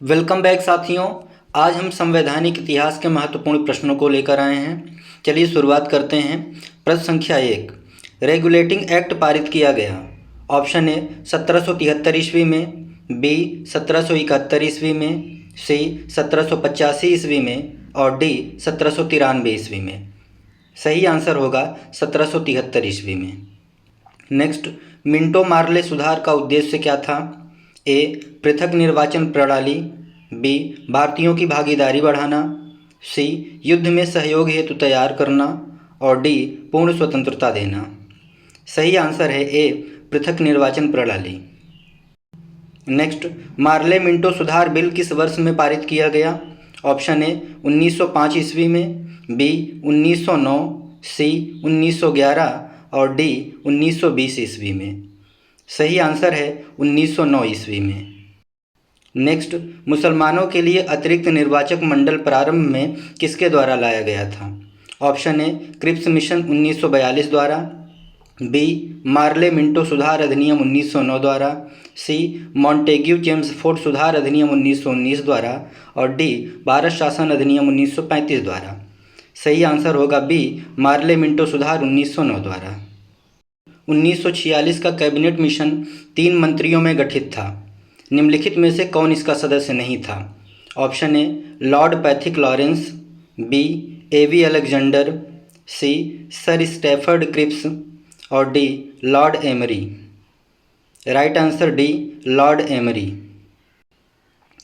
Welcome back साथियों। आज हम संवैधानिक इतिहास के महत्वपूर्ण प्रश्नों को लेकर आए हैं। चलिए शुरुआत करते हैं। प्रश्न संख्या 1, रेगुलेटिंग एक्ट पारित किया गया। ऑप्शन ए 1773 ईस्वी में, बी 1771 ईस्वी में, सी 1785 ईस्वी में और डी 1793 ईस्वी में। सही आंसर होगा 1773 ईस्वी में। नेक्स्ट, मिंटो मार्ले सुधार का उद्देश्य क्या था? ए पृथक निर्वाचन प्रणाली, बी भारतीयों की भागीदारी बढ़ाना, सी युद्ध में सहयोग हेतु तैयार करना और डी पूर्ण स्वतंत्रता देना। सही आंसर है ए पृथक निर्वाचन प्रणाली। नेक्स्ट, मार्ले मिंटो सुधार बिल किस वर्ष में पारित किया गया? ऑप्शन ए 1905 ईस्वी में, बी 1909, सी 1911 और डी 1920 ईस्वी में। सही आंसर है 1909 ईस्वी में। नेक्स्ट, मुसलमानों के लिए अतिरिक्त निर्वाचक मंडल प्रारंभ में किसके द्वारा लाया गया था? ऑप्शन ए क्रिप्स मिशन 1942 द्वारा, बी मार्ले मिंटो सुधार अधिनियम 1909 द्वारा, सी मॉन्टेग्यू चेम्सफोर्ड सुधार अधिनियम 1919 द्वारा और डी भारत शासन अधिनियम 1935 द्वारा। सही आंसर होगा बी मार्ले मिंटो सुधार 1909 द्वारा। 1946 का कैबिनेट मिशन 3 मंत्रियों में गठित था। निम्नलिखित में से कौन इसका सदस्य नहीं था? Option A Lord Pethick Lawrence, B A V Alexander, C Sir Stafford Cripps और D Lord Amery. Right answer D Lord Amery.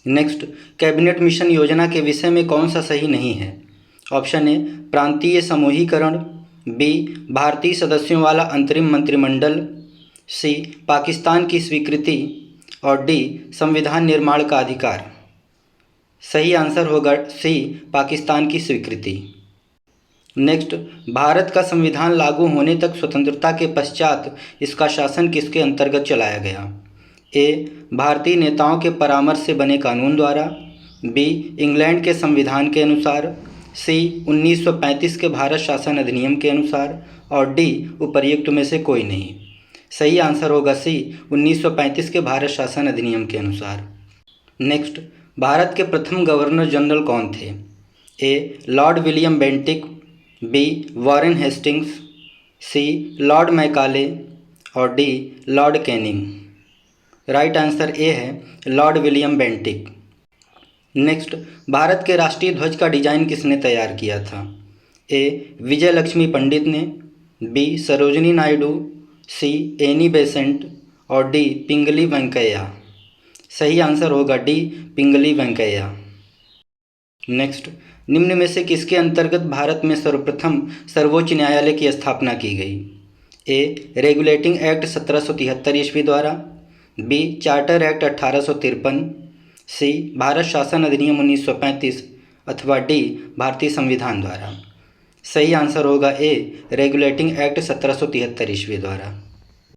Next, cabinet mission योजना के विषय में कौन सा सही नहीं है? ऑप्शन ए प्रांतीय समूहीकरण, बी भारतीय सदस्यों वाला अंतरिम मंत्रिमंडल, सी पाकिस्तान की स्वीकृति और डी संविधान निर्माण का अधिकार। सही आंसर होगा सी पाकिस्तान की स्वीकृति। नेक्स्ट, भारत का संविधान लागू होने तक स्वतंत्रता के पश्चात इसका शासन किसके अंतर्गत चलाया गया? ए भारतीय नेताओं के परामर्श से बने कानून द्वारा, बी इंग्लैंड के संविधान के अनुसार, सी 1935 के भारत शासन अधिनियम के अनुसार और डी उपर्युक्त में से कोई नहीं। सही आंसर होगा सी 1935 के भारत शासन अधिनियम के अनुसार। नेक्स्ट, भारत के प्रथम गवर्नर जनरल कौन थे? A Lord William Bentinck, B Warren Hastings, C Lord Macaulay और D Lord Canning. Right answer A है लॉर्ड विलियम बेंटिक। नेक्स्ट, भारत के राष्ट्रीय ध्वज का डिजाइन किसने तैयार किया था? ए विजय लक्ष्मी पंडित ने, B Sarojini Naidu, C Annie Besant और डी पिंगली वेंकैया। सही आंसर होगा डी पिंगली वेंकैया। नेक्स्ट, निम्न में से किसके अंतर्गत भारत में सर्वप्रथम सर्वोच्च न्यायालय की स्थापना की गई? ए रेगुलेटिंग एक्ट 1773 ईस्वी द्वारा, बी चार्टर एक्ट 1853, सी भारत शासन अधिनियम 1935 अथवा डी भारतीय संविधान द्वारा। सही आंसर होगा ए रेगुलेटिंग एक्ट 1773 ईस्वी द्वारा।